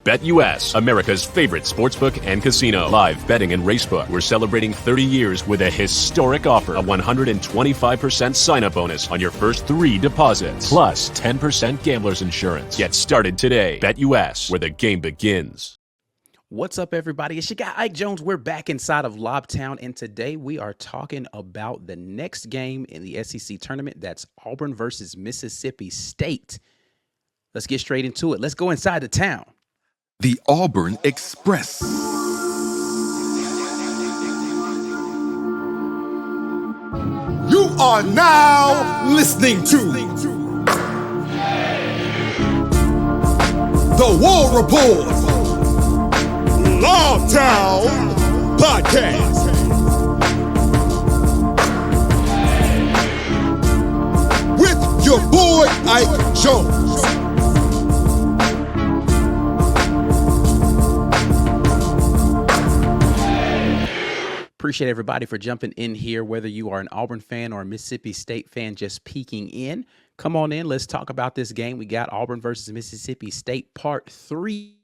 BetUS, America's favorite sportsbook and casino. Live betting and racebook. We're celebrating 30 years with a historic offer. A 125% sign-up bonus on your first 3 deposits. Plus 10% gambler's insurance. Get started today. BetUS, where the game begins. What's up, everybody? It's your guy, Ike Jones. We're back inside of Lobtown, and today we are talking about the next game in the SEC tournament. That's Auburn versus Mississippi State. Let's get straight into it. Let's go inside the town. The Auburn Express. You are now listening to The War Report Lobtown Podcast. With your boy Ike Jones. Appreciate everybody for jumping in here, whether you are an Auburn fan or a Mississippi State fan just peeking in. Come on in. Let's talk about this game. We got Auburn versus Mississippi State Part 3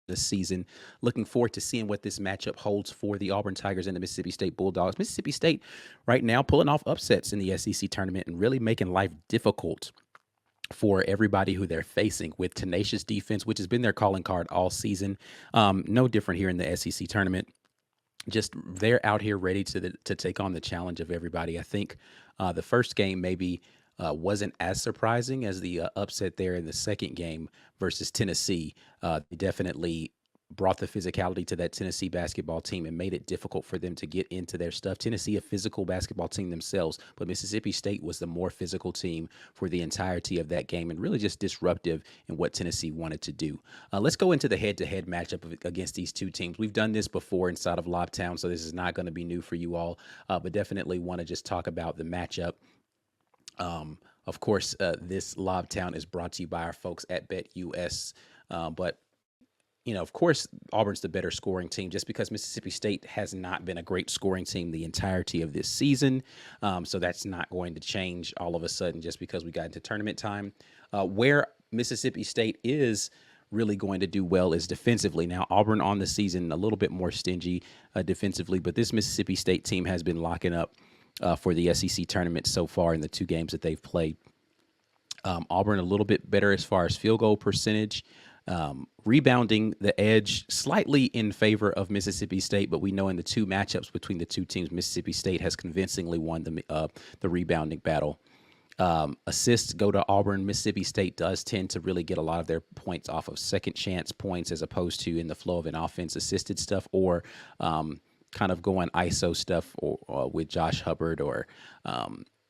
this season. Looking forward to seeing what this matchup holds for the Auburn Tigers and the Mississippi State Bulldogs. Mississippi State right now pulling off upsets in the SEC tournament and really making life difficult for everybody who they're facing with tenacious defense, which has been their calling card all season. No different here in the SEC tournament. Just they're out here ready to take on the challenge of everybody. I think the first game maybe wasn't as surprising as the upset there in the second game versus Tennessee. They definitely brought the physicality to that Tennessee basketball team and made it difficult for them to get into their stuff. Tennessee, a physical basketball team themselves, but Mississippi State was the more physical team for the entirety of that game and really just disruptive in what Tennessee wanted to do. Let's go into the head-to-head matchup against these two teams. We've done this before inside of Lobtown, so this is not going to be new for you all, but definitely want to just talk about the matchup. Of course, this Lobtown is brought to you by our folks at BetUS, but you know, of course, Auburn's the better scoring team just because Mississippi State has not been a great scoring team the entirety of this season. So that's not going to change all of a sudden just because we got into tournament time. Where Mississippi State is really going to do well is defensively. Now, Auburn on the season a little bit more stingy defensively, but this Mississippi State team has been locking up for the SEC tournament so far in the 2 games that they've played. Auburn a little bit better as far as field goal percentage. Rebounding the edge slightly in favor of Mississippi State, but we know in the 2 matchups between the 2 teams, Mississippi State has convincingly won the rebounding battle. Assists go to Auburn. Mississippi State does tend to really get a lot of their points off of second chance points as opposed to in the flow of an offense assisted stuff or kind of going ISO stuff or with Josh Hubbard or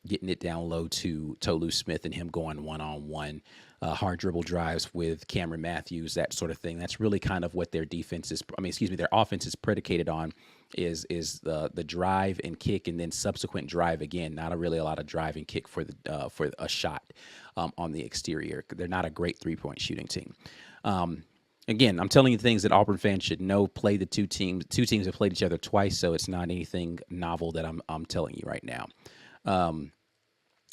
getting it down low to Tolu Smith and him going one-on-one. Hard dribble drives with Cameron Matthews, that sort of thing. That's really kind of what their their offense is predicated on is the drive and kick and then subsequent drive again. Not really a lot of drive and kick for a shot on the exterior. They're not a great 3-point shooting team. Again, I'm telling you things that Auburn fans should know. Play the 2 teams. 2 teams have played each other twice, so it's not anything novel that I'm telling you right now.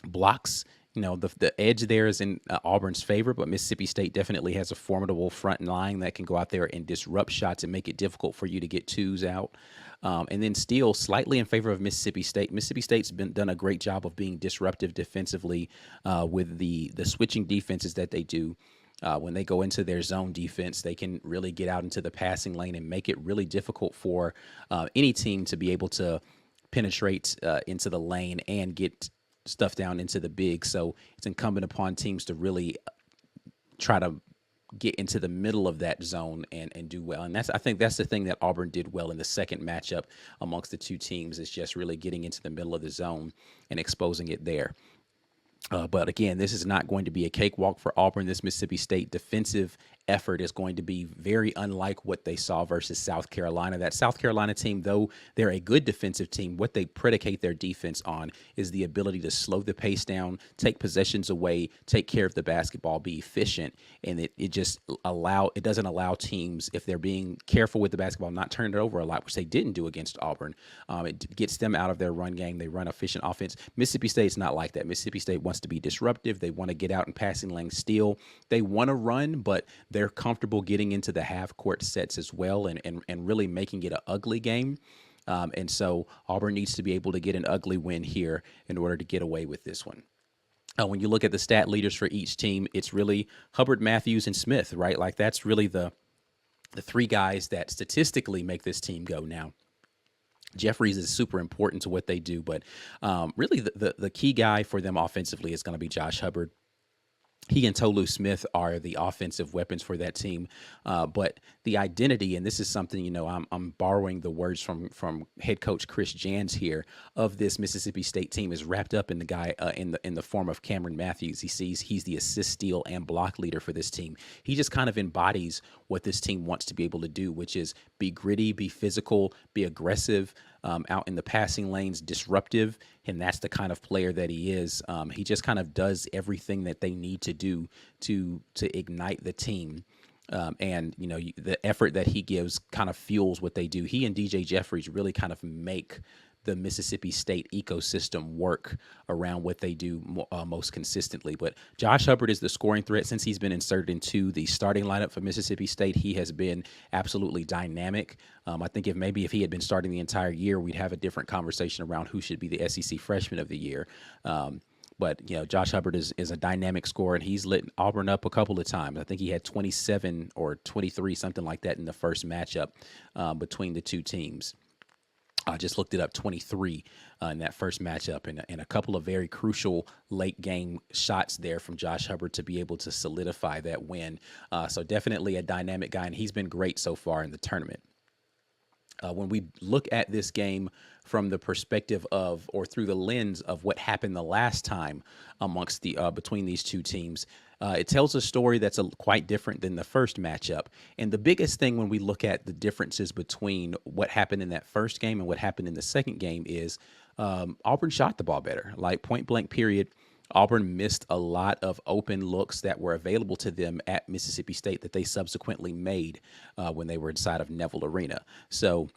Blocks. You know, the edge there is in Auburn's favor, but Mississippi State definitely has a formidable front line that can go out there and disrupt shots and make it difficult for you to get 2s out. And then steal slightly in favor of Mississippi State. Mississippi State's done a great job of being disruptive defensively with the switching defenses that they do. When they go into their zone defense, they can really get out into the passing lane and make it really difficult for any team to be able to penetrate into the lane and get stuff down into the big. So it's incumbent upon teams to really try to get into the middle of that zone and do well. And I think that's the thing that Auburn did well in the second matchup amongst the 2 teams is just really getting into the middle of the zone and exposing it there. But again, this is not going to be a cakewalk for Auburn. This Mississippi State defensive effort is going to be very unlike what they saw versus South Carolina. That South Carolina team, though they're a good defensive team, what they predicate their defense on is the ability to slow the pace down, take possessions away, take care of the basketball, be efficient, and it doesn't allow teams, if they're being careful with the basketball, not turn it over a lot, which they didn't do against Auburn. It gets them out of their run game. They run efficient offense. Mississippi State's not like that. Mississippi State wants to be disruptive. They want to get out in passing lane steal. They want to run, but they're comfortable getting into the half court sets as well, and really making it an ugly game. And so Auburn needs to be able to get an ugly win here in order to get away with this one. When you look at the stat leaders for each team, it's really Hubbard, Matthews, and Smith, right? Like that's really the three guys that statistically make this team go. Now, Jeffries is super important to what they do, but really the key guy for them offensively is going to be Josh Hubbard. He and Tolu Smith are the offensive weapons for that team. But the identity, and this is something, I'm borrowing the words from head coach Chris Jans here, of this Mississippi State team is wrapped up in the guy in the form of Cameron Matthews. He sees he's the assist, steal, and block leader for this team. He just kind of embodies what this team wants to be able to do, which is be gritty, be physical, be aggressive, out in the passing lanes, disruptive, and that's the kind of player that he is. He just kind of does everything that they need to do to ignite the team. And the effort that he gives kind of fuels what they do. He and DJ Jeffries really kind of make the Mississippi State ecosystem work around what they do most consistently. But Josh Hubbard is the scoring threat. Since he's been inserted into the starting lineup for Mississippi State, he has been absolutely dynamic. I think if he had been starting the entire year, we'd have a different conversation around who should be the SEC Freshman of the Year. But Josh Hubbard is a dynamic scorer, and he's lit Auburn up a couple of times. I think he had 27 or 23, something like that, in the first matchup between the two teams. I just looked it up, 23 in that first matchup, and a couple of very crucial late game shots there from Josh Hubbard to be able to solidify that win. So definitely a dynamic guy, and he's been great so far in the tournament. When we look at this game from the perspective of, or through the lens of what happened the last time amongst between these two teams, it tells a story that's quite different than the first matchup. And the biggest thing when we look at the differences between what happened in that first game and what happened in the second game is Auburn shot the ball better, like point blank period. Auburn missed a lot of open looks that were available to them at Mississippi State that they subsequently made when they were inside of Neville Arena. So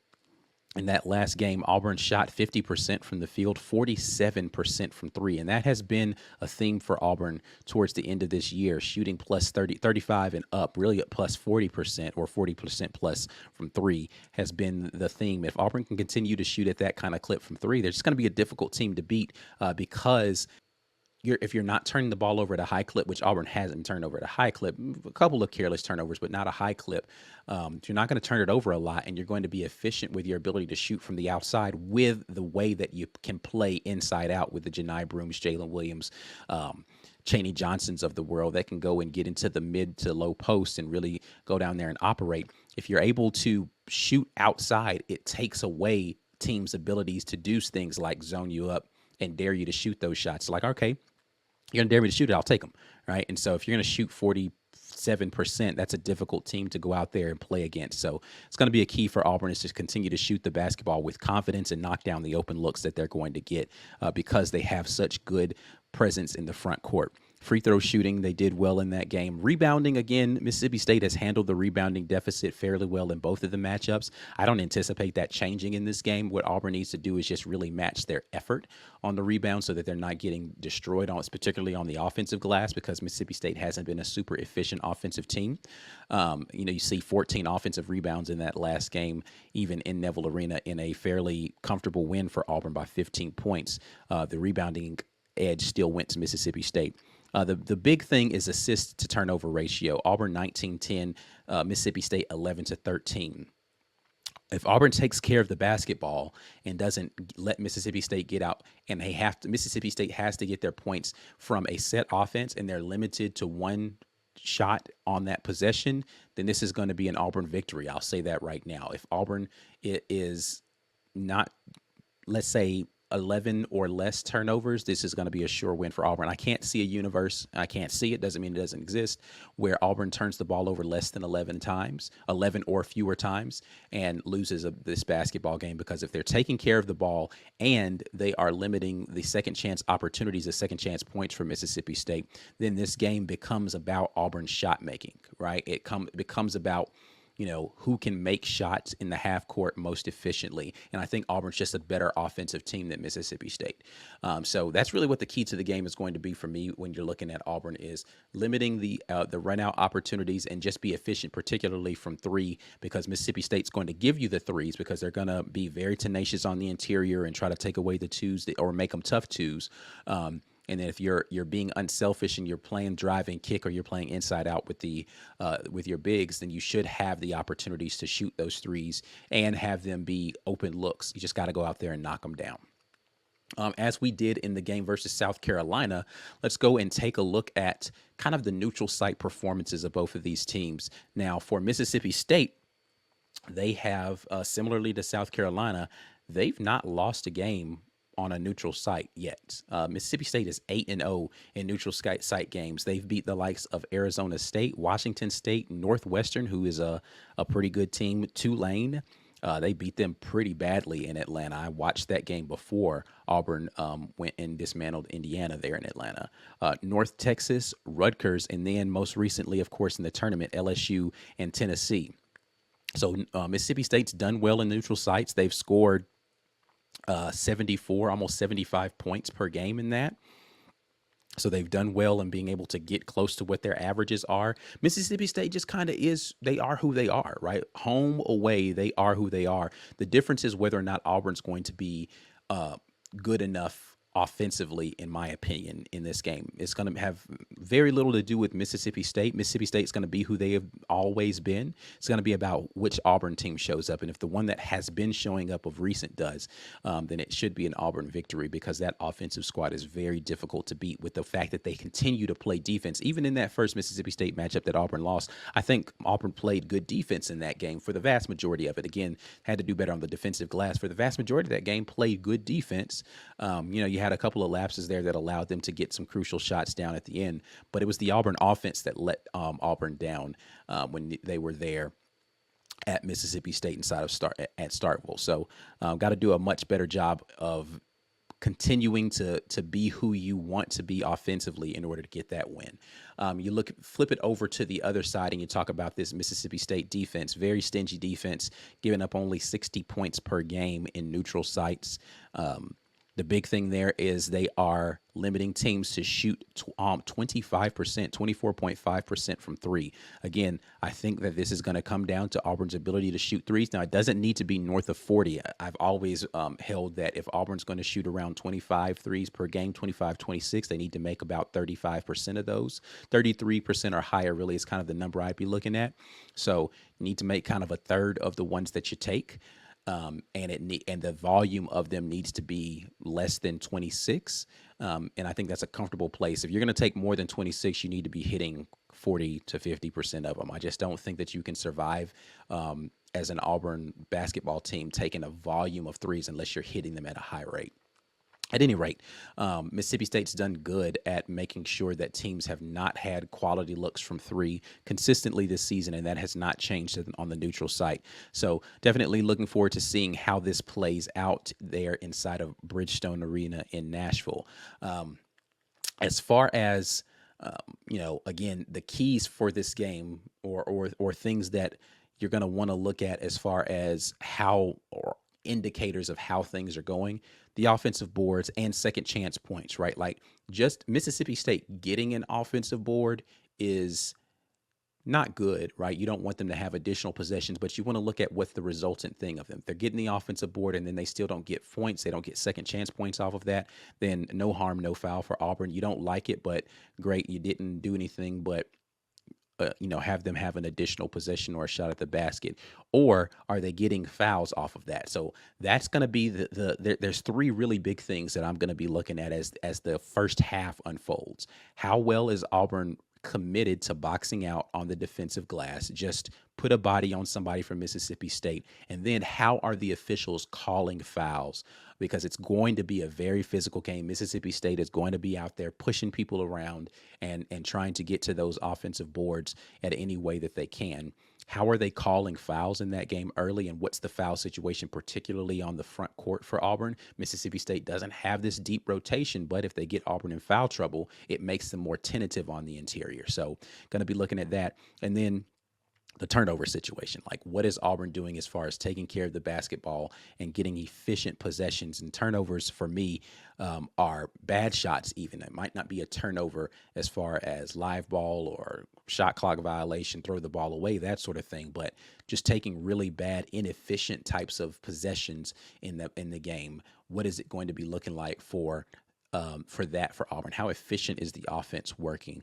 in that last game, Auburn shot 50% from the field, 47% from three. And that has been a theme for Auburn towards the end of this year, shooting plus 35 and up, really at plus 40% or 40% plus from three has been the theme. If Auburn can continue to shoot at that kind of clip from three, they're just going to be a difficult team to beat because if you're not turning the ball over at a high clip, which Auburn hasn't turned over at a high clip, a couple of careless turnovers, but not a high clip, you're not going to turn it over a lot, and you're going to be efficient with your ability to shoot from the outside with the way that you can play inside out with the Janai Brooms, Jalen Williams, Chaney Johnsons of the world that can go and get into the mid to low post and really go down there and operate. If you're able to shoot outside, it takes away teams' abilities to do things like zone you up and dare you to shoot those shots. Like, okay, you're going to dare me to shoot it, I'll take them, right? And so if you're going to shoot 47%, that's a difficult team to go out there and play against. So it's going to be a key for Auburn is to continue to shoot the basketball with confidence and knock down the open looks that they're going to get because they have such good presence in the front court. Free throw shooting, they did well in that game. Rebounding, again, Mississippi State has handled the rebounding deficit fairly well in both of the matchups. I don't anticipate that changing in this game. What Auburn needs to do is just really match their effort on the rebound so that they're not getting destroyed, particularly on the offensive glass, because Mississippi State hasn't been a super efficient offensive team. You see 14 offensive rebounds in that last game, even in Neville Arena, in a fairly comfortable win for Auburn by 15 points. The rebounding edge still went to Mississippi State. The big thing is assist to turnover ratio. Auburn 19-10, Mississippi State 11-13. If Auburn takes care of the basketball and doesn't let Mississippi State get out, and Mississippi State has to get their points from a set offense, and they're limited to one shot on that possession, then this is going to be an Auburn victory. I'll say that right now. If Auburn is not, let's say, 11 or less turnovers, this is going to be a sure win for Auburn. I can't see a universe. I can't see it. Doesn't mean it doesn't exist, where Auburn turns the ball over less than 11 or fewer times, and loses this basketball game, because if they're taking care of the ball and they are limiting the second chance opportunities, the second chance points for Mississippi State, then this game becomes about Auburn's shot making, right? It becomes about who can make shots in the half court most efficiently. And I think Auburn's just a better offensive team than Mississippi State. So that's really what the key to the game is going to be for me when you're looking at Auburn, is limiting the run out opportunities and just be efficient, particularly from three, because Mississippi State's going to give you the threes because they're going to be very tenacious on the interior and try to take away the twos or make them tough twos. And then if you're being unselfish and you're playing drive and kick, or you're playing inside out with your bigs, then you should have the opportunities to shoot those threes and have them be open looks. You just got to go out there and knock them down. As we did in the game versus South Carolina, let's go and take a look at kind of the neutral site performances of both of these teams. Now, for Mississippi State, they have, similarly to South Carolina, they've not lost a game on a neutral site yet. Mississippi State is 8-0 in neutral site games. They've beat the likes of Arizona State, Washington State, Northwestern, who is a pretty good team, Tulane. They beat them pretty badly in Atlanta. I watched that game before Auburn went and dismantled Indiana there in Atlanta. North Texas, Rutgers, and then most recently, of course, in the tournament, LSU and Tennessee. So Mississippi State's done well in neutral sites. They've scored 74, almost 75 points per game in that. So they've done well in being able to get close to what their averages are. Mississippi State just kind of they are who they are, right? Home, away, they are who they are. The difference is whether or not Auburn's going to be good enough offensively, in my opinion, in this game. It's going to have very little to do with Mississippi State. Mississippi State's going to be who they have always been. It's going to be about which Auburn team shows up. And if the one that has been showing up of recent does, then it should be an Auburn victory, because that offensive squad is very difficult to beat with the fact that they continue to play defense. Even in that first Mississippi State matchup that Auburn lost, I think Auburn played good defense in that game for the vast majority of it. Again, had to do better on the defensive glass. For the vast majority of that game, played good defense. You had a couple of lapses there that allowed them to get some crucial shots down at the end, but it was the Auburn offense that let Auburn down when they were there at Mississippi State inside of Starkville. So got to do a much better job of continuing to be who you want to be offensively in order to get that win. Flip it over to the other side, and you talk about this Mississippi State defense, very stingy defense, giving up only 60 points per game in neutral sites. The big thing there is they are limiting teams to shoot 25%, 24.5% from three. Again, I think that this is going to come down to Auburn's ability to shoot threes. Now, it doesn't need to be north of 40. I've always held that if Auburn's going to shoot around 25 threes per game, 25, 26, they need to make about 35% of those. 33% or higher really is kind of the number I'd be looking at. So you need to make kind of a third of the ones that you take. And the volume of them needs to be less than 26. And I think that's a comfortable place. If you're going to take more than 26, you need to be hitting 40 to 50% of them. I just don't think that you can survive as an Auburn basketball team taking a volume of threes unless you're hitting them at a high rate. At any rate, Mississippi State's done good at making sure that teams have not had quality looks from three consistently this season, and that has not changed on the neutral site. So definitely looking forward to seeing how this plays out there inside of Bridgestone Arena in Nashville. As far as, again, the keys for this game or things that you're going to want to look at as far as how or indicators of how things are going, the offensive boards and second chance points, right? Like, just Mississippi State getting an offensive board is not good, right? You don't want them to have additional possessions, but you want to look at what's the resultant thing of them. If they're getting the offensive board and then they still don't get points, they don't get second chance points off of that, then no harm, no foul for Auburn. You don't like it, but great, you didn't do anything but have them have an additional possession or a shot at the basket, or are they getting fouls off of that? So that's going to be there's three really big things that I'm going to be looking at as the first half unfolds. How well is Auburn committed to boxing out on the defensive glass, just put a body on somebody from Mississippi State? And then how are the officials calling fouls? Because it's going to be a very physical game. Mississippi State is going to be out there pushing people around and trying to get to those offensive boards at any way that they can. How are they calling fouls in that game early, and what's the foul situation, particularly on the front court for Auburn? Mississippi State doesn't have this deep rotation, but if they get Auburn in foul trouble, it makes them more tentative on the interior. So going to be looking at that. And then the turnover situation. Like, what is Auburn doing as far as taking care of the basketball and getting efficient possessions? And turnovers for me are bad shots even. It might not be a turnover as far as live ball or shot clock violation, throw the ball away, that sort of thing, but just taking really bad, inefficient types of possessions in the game. What is it going to be looking like for Auburn? How efficient is the offense working?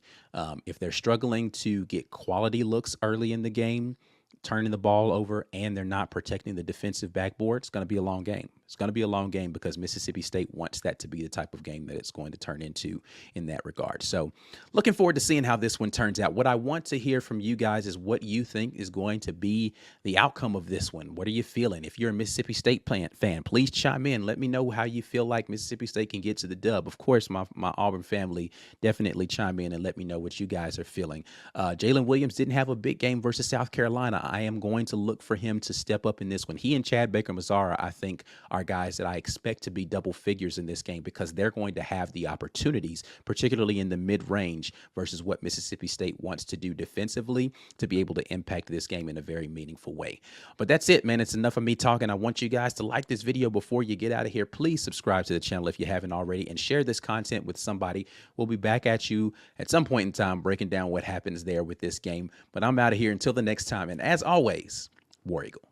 If they're struggling to get quality looks early in the game, turning the ball over, and they're not protecting the defensive backboard, it's going to be a long game. It's going to be a long game because Mississippi State wants that to be the type of game that it's going to turn into in that regard. So looking forward to seeing how this one turns out. What I want to hear from you guys is what you think is going to be the outcome of this one. What are you feeling? If you're a Mississippi State fan, please chime in. Let me know how you feel like Mississippi State can get to the dub. Of course, my Auburn family, definitely chime in and let me know what you guys are feeling. Jalen Williams didn't have a big game versus South Carolina. I am going to look for him to step up in this one. He and Chad Baker-Mazara, I think, are guys that I expect to be double figures in this game because they're going to have the opportunities, particularly in the mid-range versus what Mississippi State wants to do defensively, to be able to impact this game in a very meaningful way. But that's it, man. It's enough of me talking. I want you guys to like this video before you get out of here. Please subscribe to the channel if you haven't already and share this content with somebody. We'll be back at you at some point in time breaking down what happens there with this game. But I'm out of here until the next time. And as always, War Eagle.